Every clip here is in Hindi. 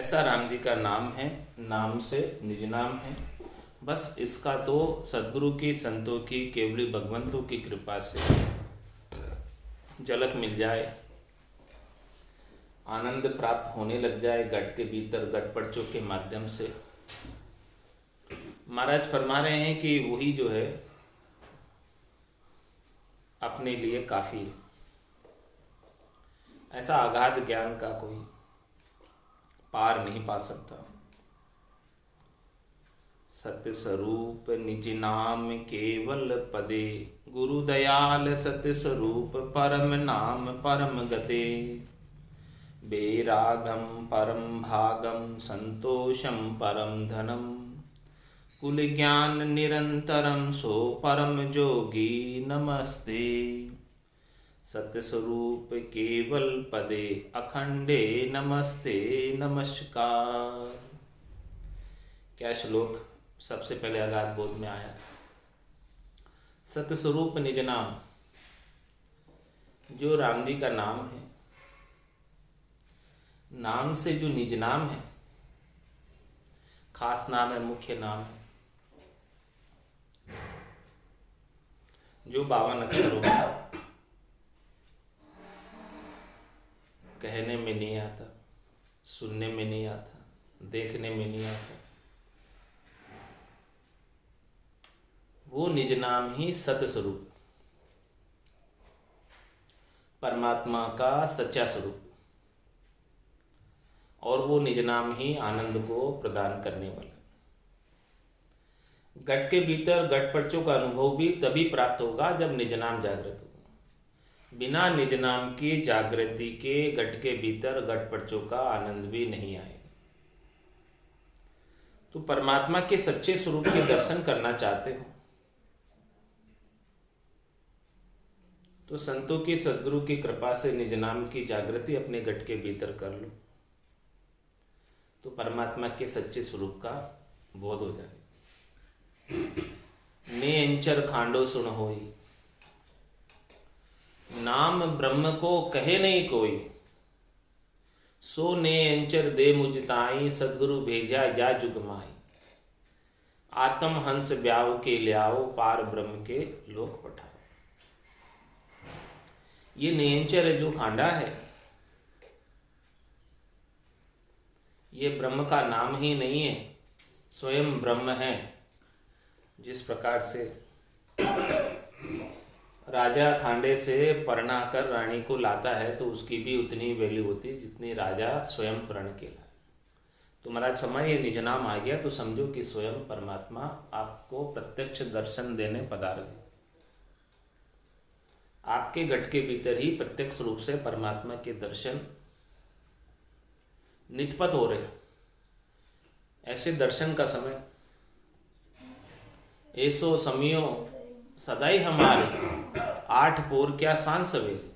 ऐसा राम जी का नाम है, नाम से निज नाम है। बस इसका तो सद्गुरु की, संतों की, केवली भगवंतों की कृपा से झलक मिल जाए, आनंद प्राप्त होने लग जाए घट के भीतर, घट पर्चों के माध्यम से। महाराज फरमा रहे हैं कि वही जो है अपने लिए काफी है। ऐसा अगाध ज्ञान का कोई पार नहीं पा सकता। सत्य स्वरूप निज नाम केवल पदे, गुरु दयाल सत्य स्वरूप परम नाम परम गते। बेरागम परम भागम संतोषम परम धनम, कुल ज्ञान निरंतरम सो परम जोगी नमस्ते। सत्य स्वरूप केवल पदे अखंडे नमस्ते नमस्कार। क्या श्लोक सबसे पहले अगाध बोध में आया। सत्य स्वरूप निज नाम, जो राम जी का नाम है, नाम से जो निज नाम है, खास नाम है, मुख्य नाम है, जो 52 अक्षरों का कहने में नहीं आता, सुनने में नहीं आता, देखने में नहीं आता, वो निज नाम ही सत्य स्वरूप, परमात्मा का सच्चा स्वरूप, और वो निज नाम ही आनंद को प्रदान करने वाला। घट के भीतर घट पर्चों का अनुभव भी तभी प्राप्त होगा जब निज नाम जागृत होगा। बिना निज नाम की जागृति के घट के भीतर घट पर्चों का आनंद भी नहीं आएगा। तो परमात्मा के सच्चे स्वरूप के दर्शन करना चाहते हो तो संतों की, सद्गुरु की कृपा से निज नाम की जागृति अपने घट के भीतर कर लो, तो परमात्मा के सच्चे स्वरूप का बोध हो जाएगा। ने अंचर खांडो सुन होई, नाम ब्रह्म को कहे नहीं कोई। सो ने अंचर दे मुझ ताई, सद्गुरु भेजा जा जुग माई। आत्म हंस ब्याव के ल्याओ, पार ब्रह्म के लोक पठाओ। ये नेंचर है जो खांडा है, ये ब्रह्म का नाम ही नहीं है, स्वयं ब्रह्म है। जिस प्रकार से राजा खांडे से परणा कर रानी को लाता है तो उसकी भी उतनी वैल्यू होती है जितनी राजा स्वयं प्रण के लाए। तो महाराज क्षमा, ये निज नाम आ गया तो समझो कि स्वयं परमात्मा आपको प्रत्यक्ष दर्शन देने पधार गए। आपके घट के भीतर ही प्रत्यक्ष रूप से परमात्मा के दर्शन नितपत हो रहे। ऐसे दर्शन का समय ऐसो समियो सदाई हमारे, 8 पोर क्या सांझ सवेरे।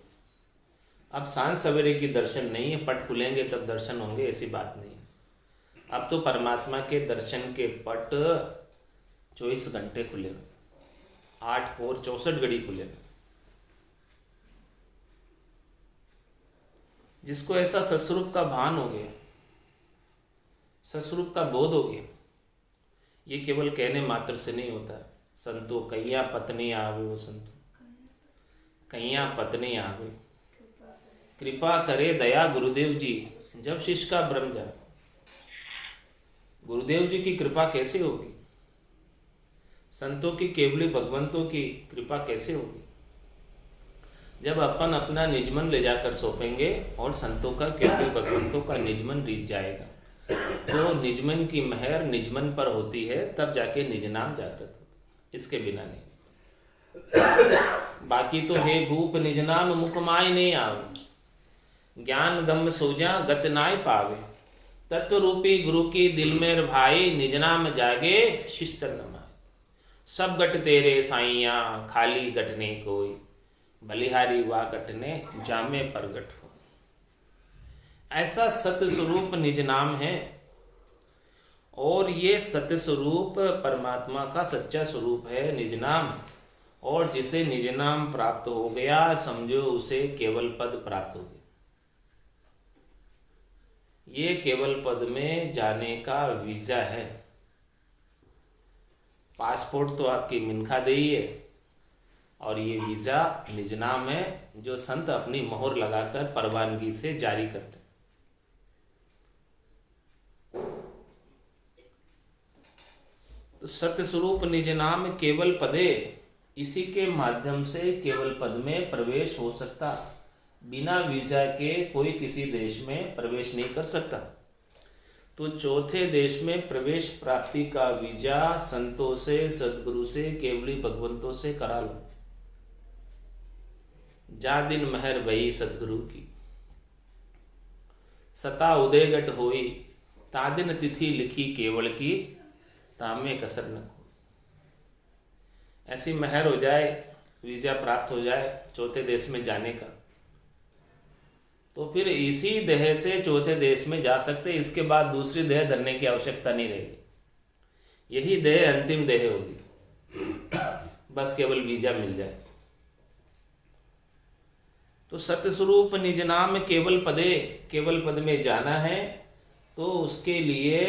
अब सांझ सवेरे की दर्शन नहीं है, पट खुलेंगे तब दर्शन होंगे, ऐसी बात नहीं है। अब तो परमात्मा के दर्शन के पट 24 घंटे खुले हुए, 8 पोर 64 घड़ी खुले हुए। जिसको ऐसा सस्वरूप का भान हो गया, सस्वरूप का बोध हो गया, ये केवल कहने मात्र से नहीं होता। संतो कैया पत्नी आवे, वो संतो कैया पत्नी आवे, कृपा करे दया गुरुदेव जी, जब शिष्य का भ्रम जाए। गुरुदेव जी की कृपा कैसे होगी, संतों की, केवली भगवंतों की कृपा कैसे होगी, जब अपन अपना निजमन ले जाकर सौंपेंगे और संतों का, केवली भगवंतों का निजमन रीत जाएगा। तो निजमन की महर निजमन पर होती है, तब जाके निज नाम जागृत होता, इसके बिना नहीं। बाकी तो हे भूप निज नाम मुख माय नहीं आवे, ज्ञान गम सोजा गत नाय पावे। तत्व रूपी गुरु की दिल में भाई, निज नाम जागे शिष्ट नमाय। सब गट तेरे साइया, खाली गटने कोई, बलिहारी वा गटने जामे प्रगट हो। ऐसा सत्य स्वरूप निज नाम है, और ये सत्य स्वरूप परमात्मा का सच्चा स्वरूप है निज नाम। और जिसे निज नाम प्राप्त हो गया, समझो उसे केवल पद प्राप्त हो गया। ये केवल पद में जाने का वीजा है। पासपोर्ट तो आपकी मिनखा दे ही है, और ये वीजा निज नाम है जो संत अपनी मोहर लगाकर परवानगी से जारी करते। तो सत्य स्वरूप निज नाम केवल पदे, इसी के माध्यम से केवल पद में प्रवेश हो सकता। बिना वीजा के कोई किसी देश में प्रवेश नहीं कर सकता। तो चौथे देश में प्रवेश प्राप्ति का वीजा संतों से, सदगुरु से, केवली भगवंतों से करा लो। जा दिन महर भई सदगुरु की, सता उदयगट होई, तादिन तिथि लिखी केवल की, तामे कसर न को। ऐसी महर हो जाए, वीजा प्राप्त हो जाए चौथे देश में जाने का, तो फिर इसी देह से चौथे देश में जा सकते। इसके बाद दूसरी देह धरने की आवश्यकता नहीं रहेगी। यही देह अंतिम देह होगी, बस केवल वीजा मिल जाए। तो सत्य स्वरूप निज नाम केवल पदे, केवल पद में जाना है तो उसके लिए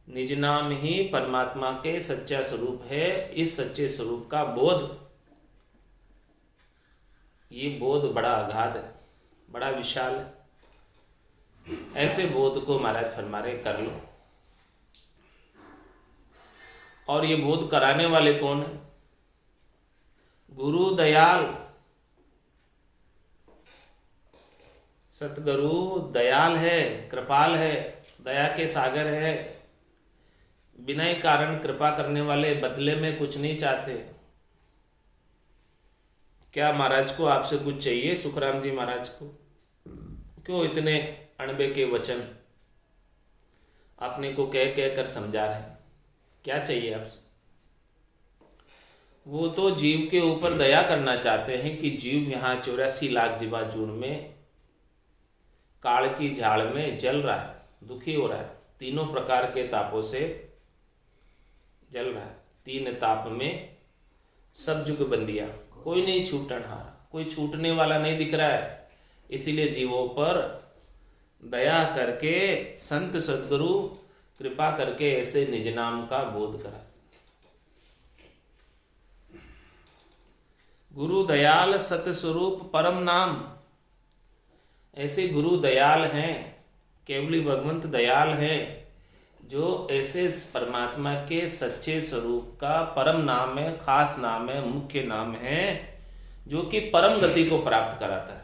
निज नाम ही परमात्मा के सच्चा स्वरूप है। इस सच्चे स्वरूप का बोध, ये बोध बड़ा अगाध है, बड़ा विशाल है। ऐसे बोध को महाराज फरमा रहे कर लो। और ये बोध कराने वाले कौन है? गुरु दयाल। सतगुरु दयाल है, कृपाल है, दया के सागर है। बिना ही कारण कृपा करने वाले बदले में कुछ नहीं चाहते। क्या महाराज को आपसे कुछ चाहिए? सुखराम जी महाराज को क्यों इतने अणबे के वचन अपने को कह कह कर समझा रहे हैं? क्या चाहिए आपसे? वो तो जीव के ऊपर दया करना चाहते हैं कि जीव यहाँ 84 लाख जीवाजूड़ में काल की झाड़ में जल रहा है, दुखी हो रहा है, तीनों प्रकार के तापों से जल रहा है। 3 ताप में सब जुग बंदिया, कोई नहीं छूटनहारा, कोई छूटने वाला नहीं दिख रहा है। इसीलिए जीवों पर दया करके संत सद्गुरु कृपा करके ऐसे निज नाम का बोध करा। गुरु दयाल सत स्वरूप परम नाम। ऐसे गुरु दयाल हैं, केवली भगवंत दयाल हैं, जो ऐसे परमात्मा के सच्चे स्वरूप का परम नाम है, खास नाम है, मुख्य नाम है, जो कि परम गति को प्राप्त कराता है।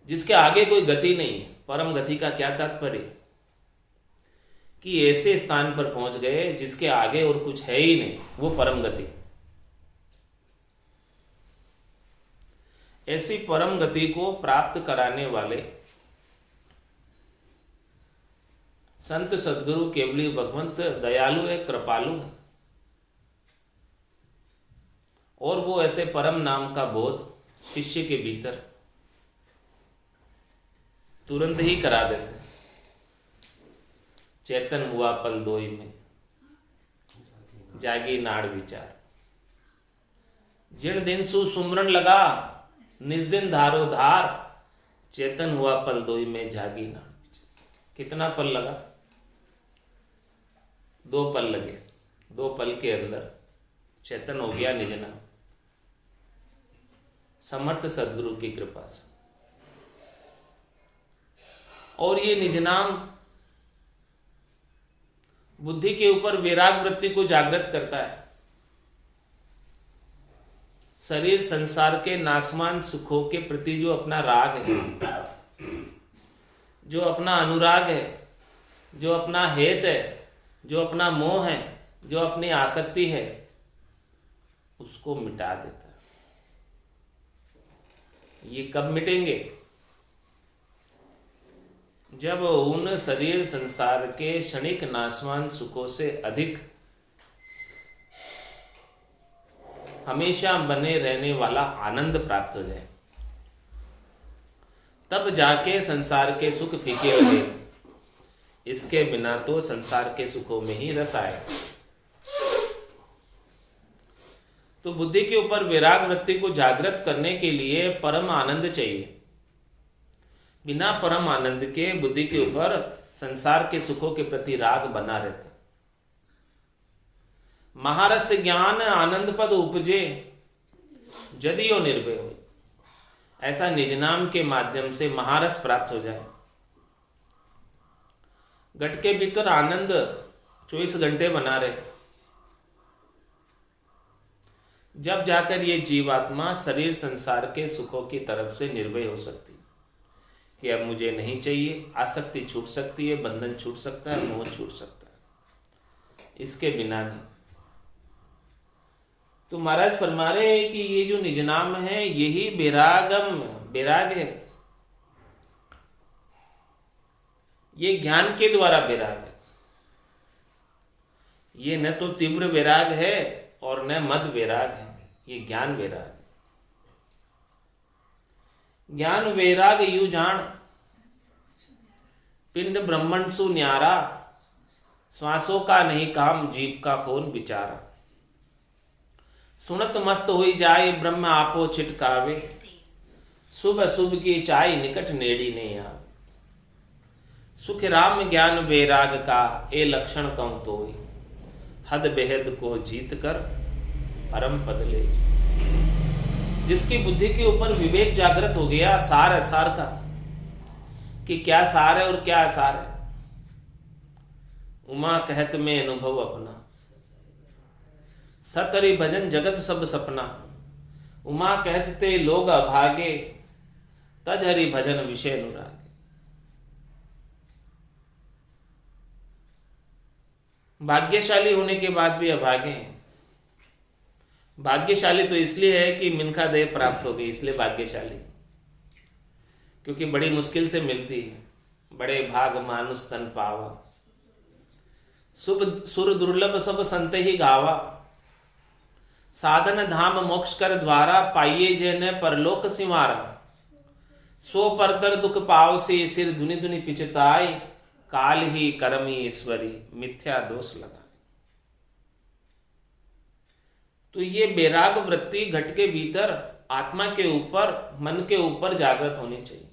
जिसके आगे कोई गति नहीं है। परम गति का क्या तात्पर्य? कि ऐसे स्थान पर पहुंच गए जिसके आगे और कुछ है ही नहीं, वो परम गति। ऐसी परम गति को प्राप्त कराने वाले संत सद्गुरु केवली भगवंत दयालु है, कृपालु है। और वो ऐसे परम नाम का बोध शिष्य के भीतर तुरंत ही करा देते। चेतन हुआ पल दोई में, जागी नाड़ विचार। जिन दिन सु सुमरन लगा, निज दिन धारो धार, चेतन हुआ पल दोई में, जागी नाड़ विचार। कितना पल लगा? 2 पल लगे। 2 पल के अंदर चेतन हो गया निज नाम, समर्थ सद्गुरु की कृपा से। और ये निज नाम बुद्धि के ऊपर वैराग वृत्ति को जागृत करता है। शरीर संसार के नासमान सुखों के प्रति जो अपना राग है, जो अपना अनुराग है, जो अपना हेत है, जो अपना मोह है, जो अपनी आसक्ति है, उसको मिटा देता है। ये कब मिटेंगे? जब उन शरीर संसार के क्षणिक नाशवान सुखों से अधिक हमेशा बने रहने वाला आनंद प्राप्त हो जाए, तब जाके संसार के सुख फीके लगे। इसके बिना तो संसार के सुखों में ही रस आए। तो बुद्धि के ऊपर वैराग वृत्ति को जागृत करने के लिए परम आनंद चाहिए। बिना परम आनंद के बुद्धि के ऊपर संसार के सुखों के प्रति राग बना रहता। महारस ज्ञान आनंद पद उपजे जदियो निर्भय हो, ऐसा निज नाम के माध्यम से महारस प्राप्त हो जाए। घट के भीतर आनंद 24 घंटे बना रहे, जब जाकर ये जीवात्मा शरीर संसार के सुखों की तरफ से निर्भय हो सकती कि अब मुझे नहीं चाहिए। आसक्ति छूट सकती है, बंधन छूट सकता है, मोह छूट सकता है, इसके बिना नहीं। तो महाराज फरमा रहे हैं कि ये जो निज नाम है यही बैराग है। ये ज्ञान के द्वारा बैराग है। ये न तो तीव्र वैराग है और न मद वैराग है, ये ज्ञान वैराग है। ज्ञान वैराग यू जान, पिंड ब्रह्मण सु न्यारा, श्वासों का नहीं काम जीव का कौन विचारा। सुनत मस्त हुई जाए ब्रह्म आपो छिटकावे, शुभ अशुभ की चाय निकट नेड़ी ने आवे। सुख राम ज्ञान वैराग का ए लक्षण कहूं तोई, हद बेहद को जीत कर परम पद ले। जिसकी बुद्धि के ऊपर विवेक जागृत हो गया सार असार का, कि क्या सार है और क्या असार है। उमा कहत में अनुभव अपना, सतरि भजन जगत सब सपना। उमा कहत ते लोग अभागे, तज हरि भजन विषय अनुरागे। भाग्यशाली होने के बाद भी अभागे हैं। भाग्यशाली तो इसलिए है कि मिनखा देह प्राप्त हो गई, इसलिए भाग्यशाली, क्योंकि बड़ी मुश्किल से मिलती है। बड़े भाग मानुष तन पावा, शुभ सुर दुर्लभ सब संत ही गावा। साधन धाम मोक्ष कर द्वारा, पाइये जैन परलोक सिमारा। सो परतर दुख पाव से सिर धुनि धुनि पिचताई, काल ही करमी ईश्वरी मिथ्या दोष लगा। तो ये बैराग वृत्ति घट के भीतर आत्मा के ऊपर, मन के ऊपर जागृत होनी चाहिए।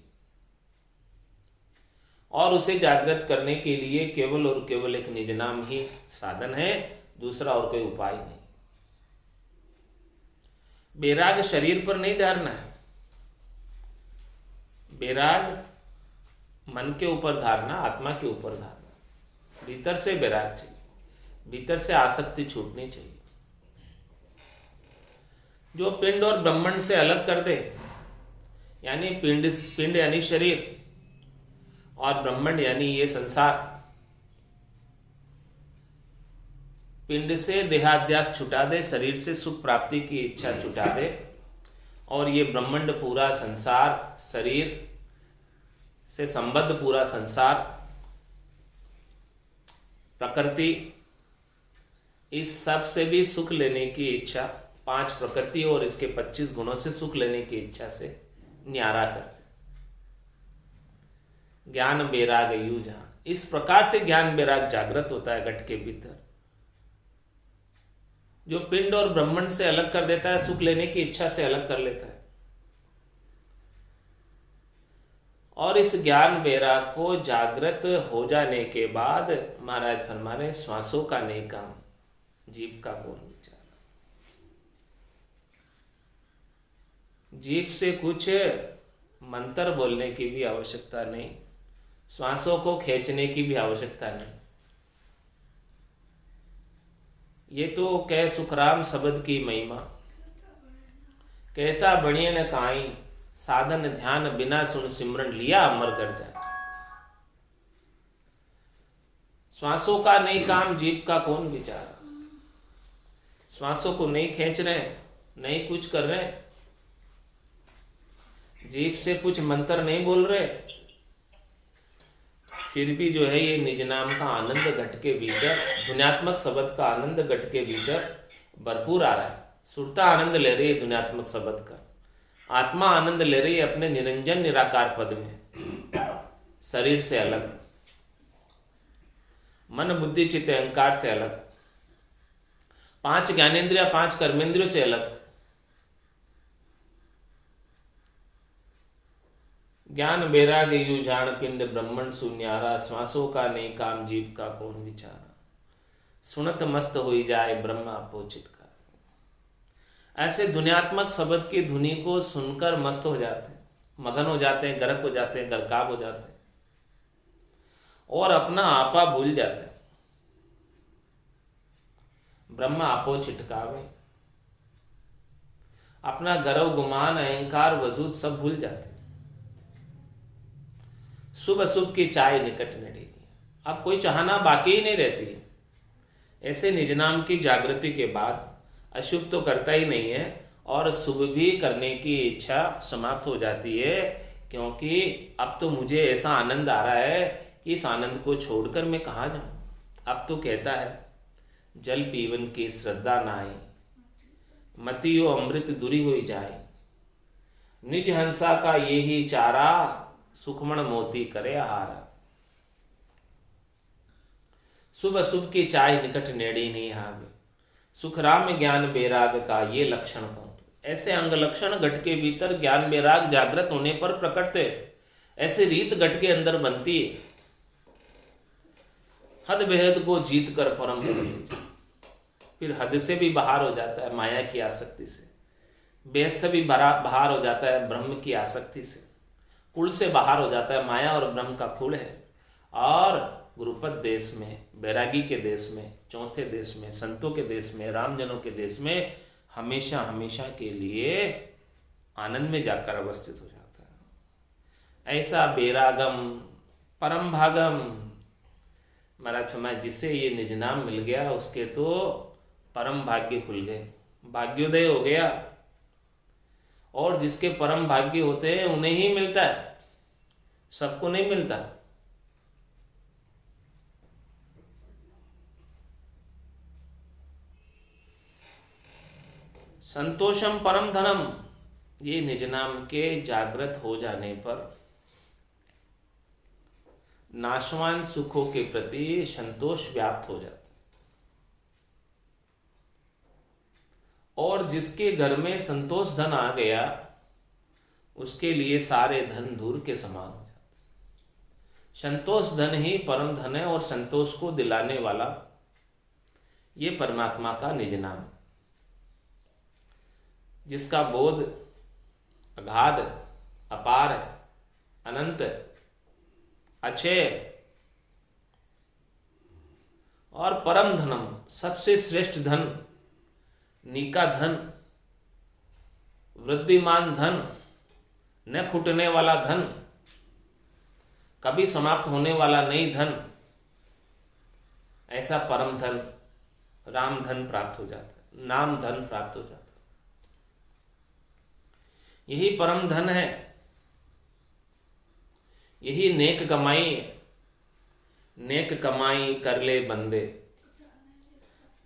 और उसे जागृत करने के लिए केवल और केवल एक निज नाम ही साधन है, दूसरा और कोई उपाय नहीं। बैराग शरीर पर नहीं धारना है, बैराग मन के ऊपर धारना, आत्मा के ऊपर धारना। भीतर से बैराग चाहिए, भीतर से आसक्ति छूटनी चाहिए। जो पिंड और ब्रह्मांड से अलग कर दे, यानी पिंड यानी शरीर और ब्रह्मांड यानी ये संसार। पिंड से देहाध्यास छुटा दे, शरीर से सुख प्राप्ति की इच्छा छुटा दे, और ये ब्रह्मांड पूरा संसार, शरीर से संबद्ध पूरा संसार, प्रकृति, इस सब से भी सुख लेने की इच्छा, 5 प्रकृति और इसके 25 गुणों से सुख लेने की इच्छा से न्यारा करते। ज्ञान बैराग यू जहां, इस प्रकार से ज्ञान बैराग जागृत होता है घट के भीतर। जो पिंड और ब्रह्मांड से अलग कर देता है, सुख लेने की इच्छा से अलग कर लेता है। और इस ज्ञान बैराग को जागृत हो जाने के बाद महाराज फरमा रहे, श्वासों का नहीं काम जीव का कौन विचार। जीभ से कुछ मंत्र बोलने की भी आवश्यकता नहीं, श्वासों को खींचने की भी आवश्यकता नहीं। ये तो कह सुखराम शब्द की महिमा, कहता बणिए न काई, साधन ध्यान बिना सुन सिमरन लिया अमर कर जाए। श्वासों का नहीं काम जीभ का कौन विचार। श्वासों को नहीं खींच रहे, नहीं कुछ कर रहे, जीभ से कुछ मंत्र नहीं बोल रहे, फिर भी जो है ये निज नाम का आनंद घट के भीतर, ध्वन्यात्मक शब्द का आनंद घट के भीतर भरपूर आ रहा है। सुरता आनंद ले रही है ध्वन्यात्मक शब्द का, आत्मा आनंद ले रही है अपने निरंजन निराकार पद में, शरीर से अलग, मन बुद्धि चित्त अहंकार से अलग, 5 ज्ञानेंद्रिय 5 कर्मेंद्रियों से अलग। ज्ञान वैराग यू जान पिंड ब्रह्मण शून्यारा, श्वासों का नहीं काम जीव का कौन विचारा, सुनत मस्त होई जाए ब्रह्मा आपो चिटका। ऐसे दुनियात्मक शब्द की धुनी को सुनकर मस्त हो जाते हैं, मगन हो जाते हैं, गर्क हो जाते हैं, गर्काब हो जाते हैं और अपना आपा भूल जाते हैं। ब्रह्मा आपो चिटकावे, अपना गर्व गुमान अहंकार वजूद सब भूल जाते हैं। शुभ अशुभ की चाय निकट नड़ेगी, अब कोई चाहना बाकी ही नहीं रहती है। ऐसे निज नाम की जागृति के बाद अशुभ तो करता ही नहीं है और शुभ भी करने की इच्छा समाप्त हो जाती है, क्योंकि अब तो मुझे ऐसा आनंद आ रहा है कि इस आनंद को छोड़कर मैं कहाँ जाऊं। अब तो कहता है जल पीवन की श्रद्धा नाई, मतियो अमृत दूरी हुई जाए, निज हंसा का ये ही चारा, सुखमण मोती करे आहारा। शुभ अशुभ की चाय निकट नेड़ी नहीं हावे, सुख राम ज्ञान वैराग का ये लक्षण कहूं। ऐसे अंग लक्षण घट के भीतर ज्ञान वैराग जागृत होने पर प्रकटते, ऐसे रीत घट के अंदर बनती है। हद बेहद को जीत कर परम पद, फिर हद से भी बाहर हो जाता है माया की आसक्ति से, बेहद से भी बाहर हो जाता है ब्रह्म की आसक्ति से, कुल से बाहर हो जाता है, माया और ब्रह्म का कुल है। और गुरुपद देश में, बैरागी के देश में, चौथे देश में, संतों के देश में, रामजनों के देश में हमेशा हमेशा के लिए आनंद में जाकर अवस्थित हो जाता है। ऐसा बैरागम परम भागम, महाराज फरमाए जिसे ये निज नाम मिल गया उसके तो परम भाग्य खुल गए, भाग्योदय हो गया। और जिसके परम भाग्य होते हैं उन्हें ही मिलता है, सबको नहीं मिलता। संतोषम परम धनम, ये निज नाम के जागृत हो जाने पर नाशवान सुखों के प्रति संतोष व्याप्त हो जाता है। और जिसके घर में संतोष धन आ गया उसके लिए सारे धन धूल के समान हो जाते। संतोष धन ही परम धन है और संतोष को दिलाने वाला ये परमात्मा का निज नाम है, जिसका बोध अगाध अपार अनंत अक्षय और परम धनम, सबसे श्रेष्ठ धन, नीका धन, वृद्धिमान धन, न खुटने वाला धन, कभी समाप्त होने वाला नहीं धन, ऐसा परम धन राम धन प्राप्त हो जाता है, नाम धन प्राप्त हो जाता है। यही परम धन है, यही नेक कमाई है। नेक कमाई कर ले बंदे,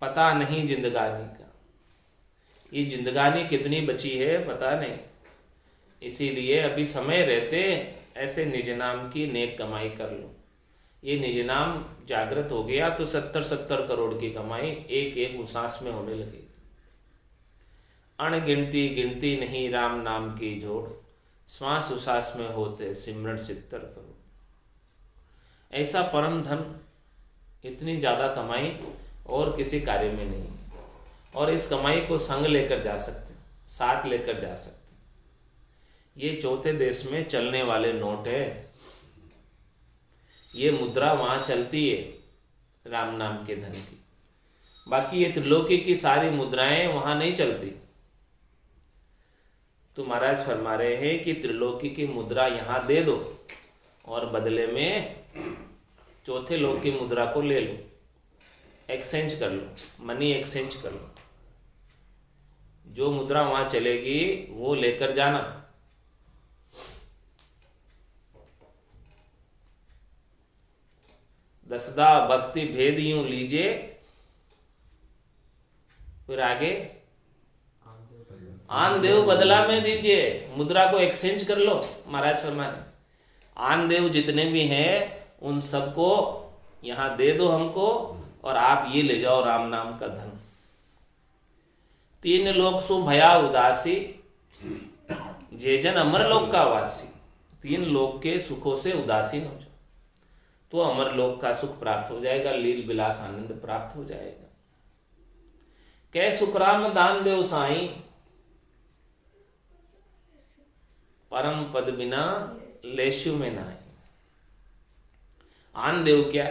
पता नहीं जिंदगानी का, ये जिंदगानी कितनी बची है पता नहीं। इसीलिए अभी समय रहते ऐसे निज नाम की नेक कमाई कर लो। ये निज नाम जागृत हो गया तो 70-70 करोड़ की कमाई एक एक सांस में होने लगेगी। अणगिनती गिनती नहीं राम नाम की जोड़, श्वास उसास में होते सिमरण 70 करोड़। ऐसा परम धन, इतनी ज़्यादा कमाई और किसी कार्य में नहीं। और इस कमाई को संग लेकर जा सकते, साथ लेकर जा सकते। ये चौथे देश में चलने वाले नोट है, ये मुद्रा वहाँ चलती है राम नाम के धन की। बाकी ये त्रिलोकी की सारी मुद्राएं वहाँ नहीं चलती। तो महाराज फरमा रहे हैं कि त्रिलोकी की मुद्रा यहाँ दे दो और बदले में चौथे लोक की मुद्रा को ले लो, एक्सचेंज कर लो, मनी एक्सचेंज कर लो। जो मुद्रा वहां चलेगी वो लेकर जाना। दसदा भक्ति भेद यूं लीजिए, फिर आगे आन देव बदला में दीजिए। मुद्रा को एक्सचेंज कर लो। महाराज फरमाने आन देव जितने भी हैं उन सबको यहाँ दे दो हमको, और आप ये ले जाओ राम नाम का धन। 3 लोक सु भया उदासी, जे जन अमर लोक का वासी। तीन लोक के सुखों से उदासीन हो जाओ तो अमर लोक का सुख प्राप्त हो जाएगा, लील विलास आनंद प्राप्त हो जाएगा। कै सुखराम दान देव साईं, परम पद बिना लेशु में नाई। आन देव क्या?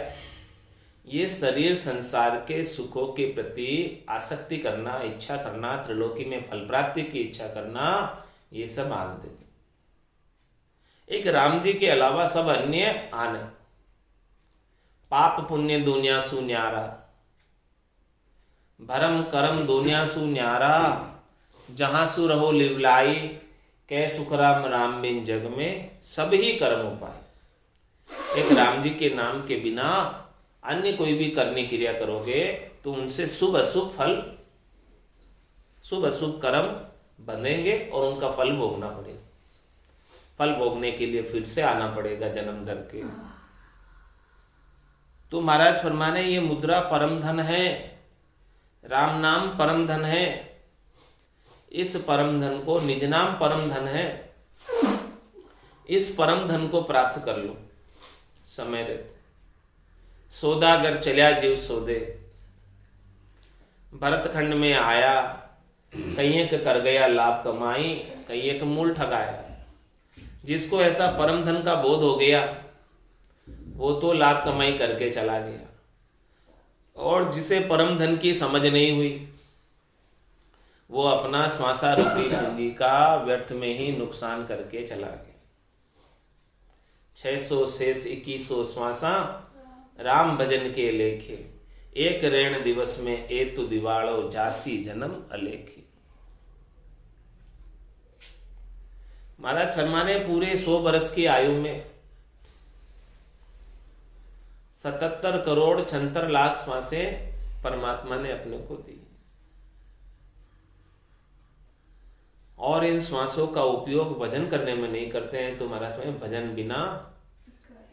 ये शरीर संसार के सुखों के प्रति आसक्ति करना, इच्छा करना, त्रिलोकी में फल प्राप्ति की इच्छा करना, ये सब आन देव। एक राम जी के अलावा सब अन्य आन है। पाप पुण्य दुनिया सु न्यारा, भरम करम दुनिया सु न्यारा, जहां सु रहो लिवलाई, कै सुखराम राम बिन जग में सभी कर्म उपाय। एक राम जी के नाम के बिना अन्य कोई भी करने क्रिया करोगे तो उनसे शुभ अशुभ फल, शुभ अशुभ कर्म बनेंगे और उनका फल भोगना पड़ेगा। फल भोगने के लिए फिर से आना पड़ेगा जन्म दर के। तो महाराज फरमाने ये मुद्रा परम धन है, राम नाम परम धन है। इस परम धन को, निज नाम परम धन है, इस परम धन को प्राप्त कर लो समय रहते। सौदागर चलिया जीव सौदे, भरतखंड में आया, कई एक कर गया लाभ कमाई, कई एक मूल ठगाया। जिसको ऐसा परम धन का बोध हो गया वो तो लाभ कमाई करके चला गया, और जिसे परम धन की समझ नहीं हुई वो अपना श्वासा रूपी पूंजी का व्यर्थ में ही नुकसान करके चला गया। 600 शेष 2100 श्वासा, राम भजन के लेखे, एक ऋण दिवस में एतु दिवाड़ो, जासी जन्म अलेखे। महाराज फरमाने पूरे 100 वर्ष की आयु में 77 करोड़ 76 लाख श्वासें परमात्मा ने अपने को दी, और इन श्वासों का उपयोग भजन करने में नहीं करते हैं। तो महाराज में भजन बिना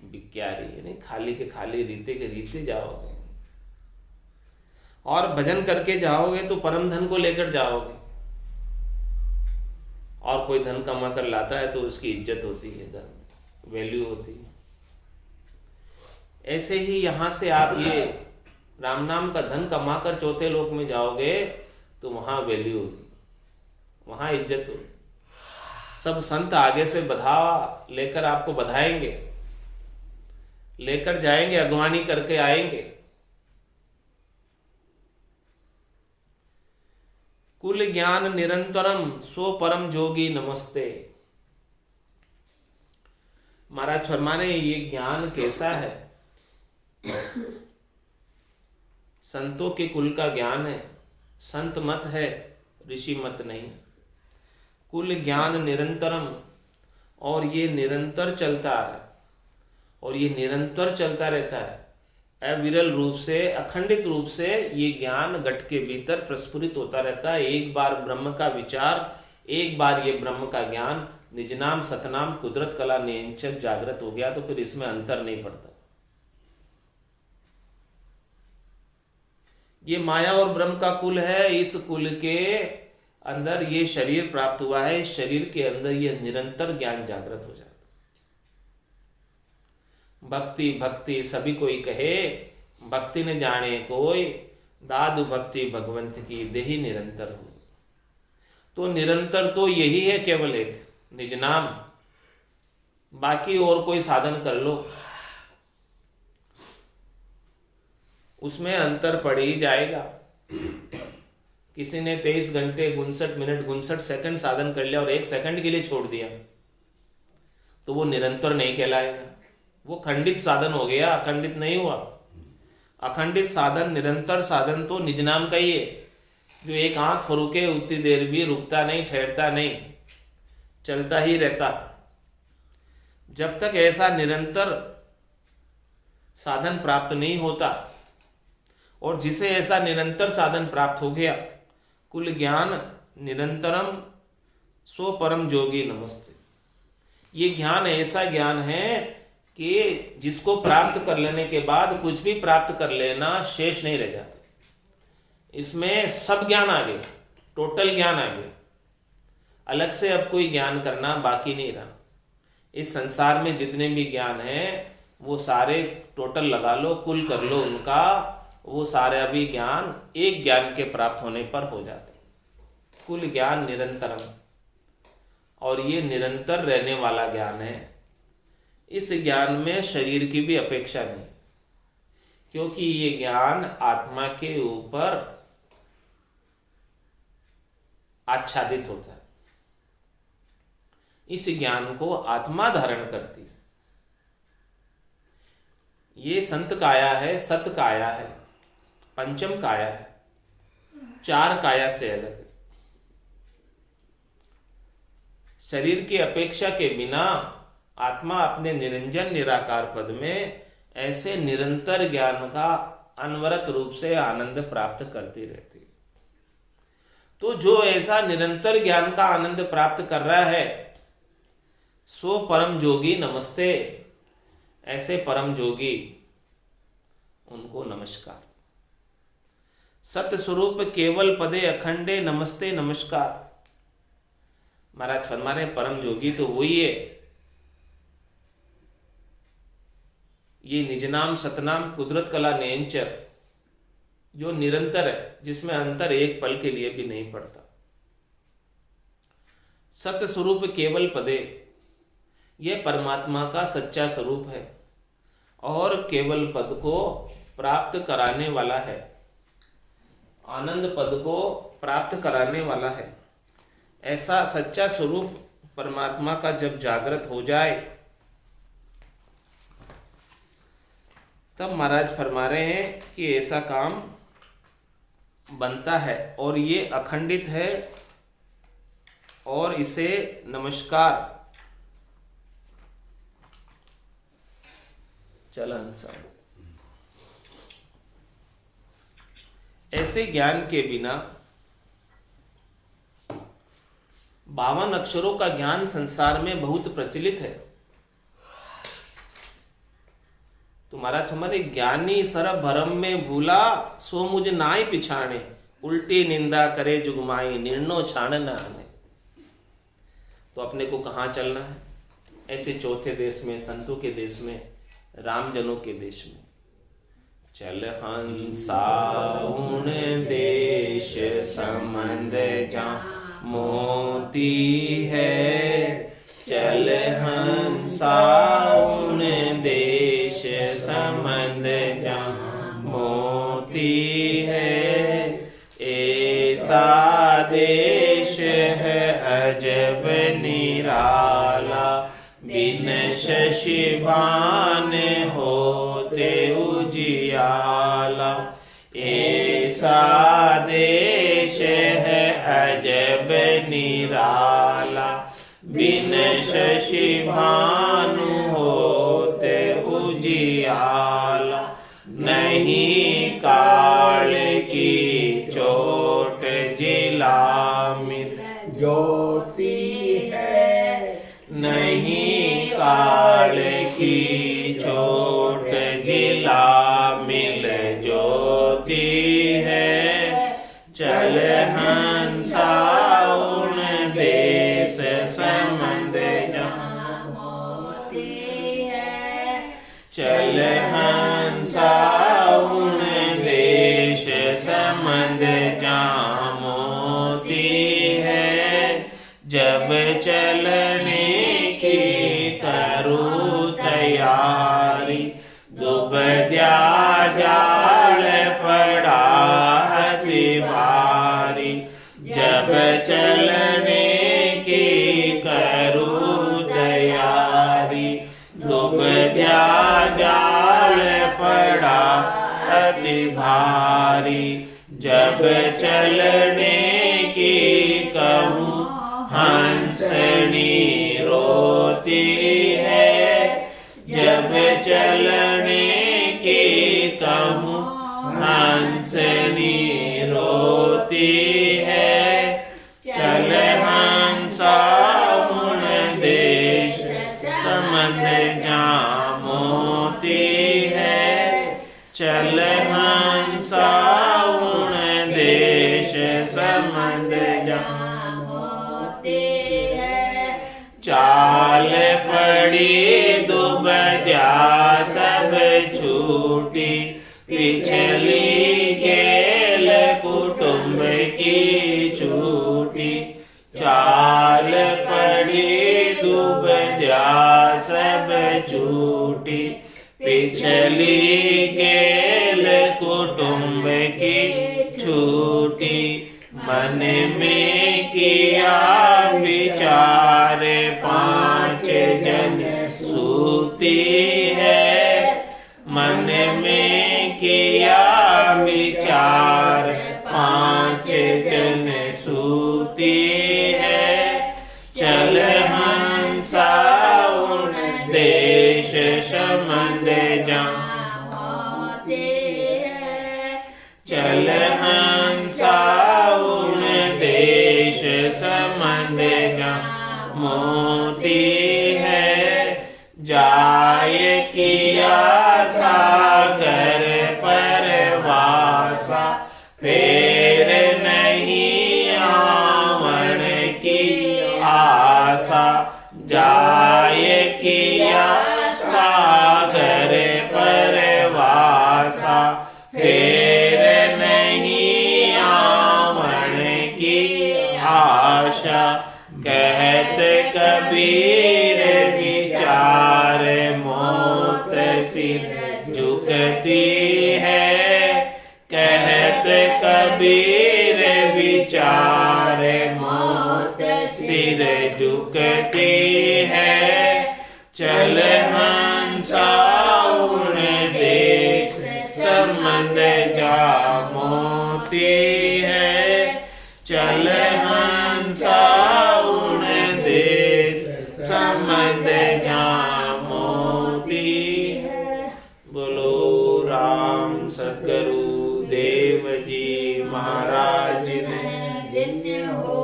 बिक्यारी, यानी खाली के खाली, रीते के रीते जाओगे, और भजन करके जाओगे तो परम धन को लेकर जाओगे। और कोई धन कमा कर लाता है तो उसकी इज्जत होती है, धन वैल्यू होती है। ऐसे ही यहां से आप ये राम नाम का धन कमाकर चौथे लोक में जाओगे तो वहां वैल्यू होगी, वहां इज्जत होगी। सब संत आगे से बधावा लेकर आपको बधाएंगे, लेकर जाएंगे, अगवानी करके आएंगे। कुल ज्ञान निरंतरम, सो परम जोगी नमस्ते। महाराज फरमाने ये ज्ञान कैसा है? संतों के कुल का ज्ञान है, संत मत है, ऋषि मत नहीं। कुल ज्ञान निरंतरम, और ये निरंतर चलता है, और ये निरंतर चलता रहता है। अविरल रूप से, अखंडित रूप से ये ज्ञान घट के भीतर प्रस्फुरित होता रहता है। एक बार ब्रह्म का विचार, एक बार ये ब्रह्म का ज्ञान निज नाम सतनाम कुदरत कला नियंचक जागृत हो गया तो फिर इसमें अंतर नहीं पड़ता। ये माया और ब्रह्म का कुल है, इस कुल के अंदर ये शरीर प्राप्त हुआ है, इस शरीर के अंदर ये निरंतर ज्ञान जागृत हो जाता। भक्ति भक्ति सभी कोई कहे, भक्ति न जाने कोई, दादु भक्ति भगवंत की देही निरंतर हो। तो निरंतर तो यही है, केवल एक निज नाम। बाकी और कोई साधन कर लो उसमें अंतर पड़ ही जाएगा। किसी ने 23 घंटे 59 मिनट 59 सेकंड साधन कर लिया और 1 सेकंड के लिए छोड़ दिया तो वो निरंतर नहीं कहलाएगा, वो खंडित साधन हो गया, अखंडित नहीं हुआ। अखंडित साधन, निरंतर साधन तो निज नाम का ही है, जो एक आंख फरूके उतनी देर भी रुकता नहीं, ठहरता नहीं, चलता ही रहता। जब तक ऐसा निरंतर साधन प्राप्त नहीं होता, और जिसे ऐसा निरंतर साधन प्राप्त हो गया, कुल ज्ञान निरंतरम सो परम जोगी नमस्ते। ये ज्ञान ऐसा ज्ञान है कि जिसको प्राप्त कर लेने के बाद कुछ भी प्राप्त कर लेना शेष नहीं रह जाता। इसमें सब ज्ञान आ गया, टोटल ज्ञान आ गया, अलग से अब कोई ज्ञान करना बाकी नहीं रहा। इस संसार में जितने भी ज्ञान हैं वो सारे टोटल लगा लो, कुल कर लो उनका, वो सारे अभी ज्ञान एक ज्ञान के प्राप्त होने पर हो जाते। कुल ज्ञान निरंतरम, और ये निरंतर रहने वाला ज्ञान है। इस ज्ञान में शरीर की भी अपेक्षा नहीं, क्योंकि ये ज्ञान आत्मा के ऊपर आच्छादित होता है। इस ज्ञान को आत्मा धारण करती है। ये संत काया है, सत काया है, पंचम काया है, चार काया से अलग है। शरीर की अपेक्षा के बिना आत्मा अपने निरंजन निराकार पद में ऐसे निरंतर ज्ञान का अनवरत रूप से आनंद प्राप्त करती रहती है। तो जो ऐसा निरंतर ज्ञान का आनंद प्राप्त कर रहा है सो परम जोगी नमस्ते। ऐसे परम जोगी उनको नमस्कार। सत स्वरूप केवल पदे अखंडे नमस्ते नमस्कार। महाराज फरमा रहे परम जोगी तो वही है, ये निज नाम सतनाम कुदरत कला नेंचर, जो निरंतर है, जिसमें अंतर एक पल के लिए भी नहीं पड़ता। सत स्वरूप केवल पदे, यह परमात्मा का सच्चा स्वरूप है और केवल पद को प्राप्त कराने वाला है, आनंद पद को प्राप्त कराने वाला है। ऐसा सच्चा स्वरूप परमात्मा का जब जागृत हो जाए तब महाराज फरमा रहे हैं कि ऐसा काम बनता है और ये अखंडित है और इसे नमस्कार चलन सब। ऐसे ज्ञान के बिना 52 अक्षरों का ज्ञान संसार में बहुत प्रचलित है। तुम्हारा हमारे ज्ञानी सर भरम में भूला, सो मुझ नाई पिछाने, उल्टी निंदा करे जुगमाई, निर्णो छान न आने। तो अपने को कहाँ चलना है? ऐसे चौथे देश में, संतों के देश में, रामजनों के देश में। चल हंसाउन देश संबंध जा मोती है, चल हंसाउन देश संबंध जा मोती है। ऐसा देश है अजब निराला, बिन शशिबान होते उजियाला। ऐसा देश है अजब निराला, बिन शशिभानु होते उजियाला। नहीं काल की चोट जिला मिल ज्योति है, नहीं काल की चोट जिला मिल ज्योति है। चल हंसाउन देश संबंध जा मोती है, चल हंसाउन देश संबंध जा मोती है। जब चलने की करूँ तैयारी, दुबद्या जाल पड़ा हति भारी। जब चलने की करूँ तैयारी, दुबद्या जाल पड़ा अति भारी। जब चलने की कहूँ हंसनी रोती है, जब चलने की कहूँ हंसनी रोती है। चल हंसाउन देश संबंध जा मोती है, चल हंसाउन देश संबंध जा मोती है। चाल पड़ पिछली गेल कुटुंब की छूटी, चाल पड़ी दुबद्या सब छूटी। पिछली गेल कुटुंब की छूटी, मन में किया विचार पांच जन सूती है। मन में किया विचार पांच जन सूती है। चल हंसा उन देश संबंध जाते हैं। चल हंसा उन देश संबंध जा मोती है। जाय किया सागर पर वासा, फिर नहीं आवन की आशा। जाय किया सागर पर वासा, फिर नहीं आवन की आशा। कहत कबीर विचार मौत सिर झुकती है। कहत कबीर विचार मौत सिर झुकती है। चल हंसा उन देश संबंध जा मोती है। चल हंसा उन देश संबंध जा मोती है। बोलो राम सद्गुरु देव जी महाराज ने धन्य हो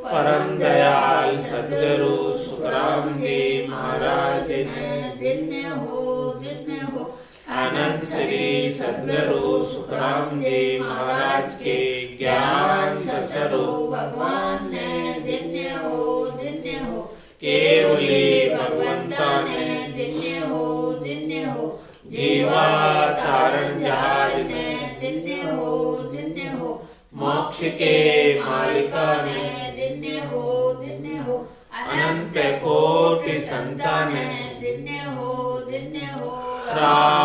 परम दयाल सद्गुरु सुखराम जी महाराज ने धन्य हो आनंद श्री सद्गुरु सुखराम जी महाराज के ज्ञान ससरो भगवान ने धन्य हो केवली भगवंता ने धन्य हो जीवा तारण जहाज ने धन्य हो मोक्ष के मालिका ने धन्य हो अनंत कोटि संतान धन्य हो राम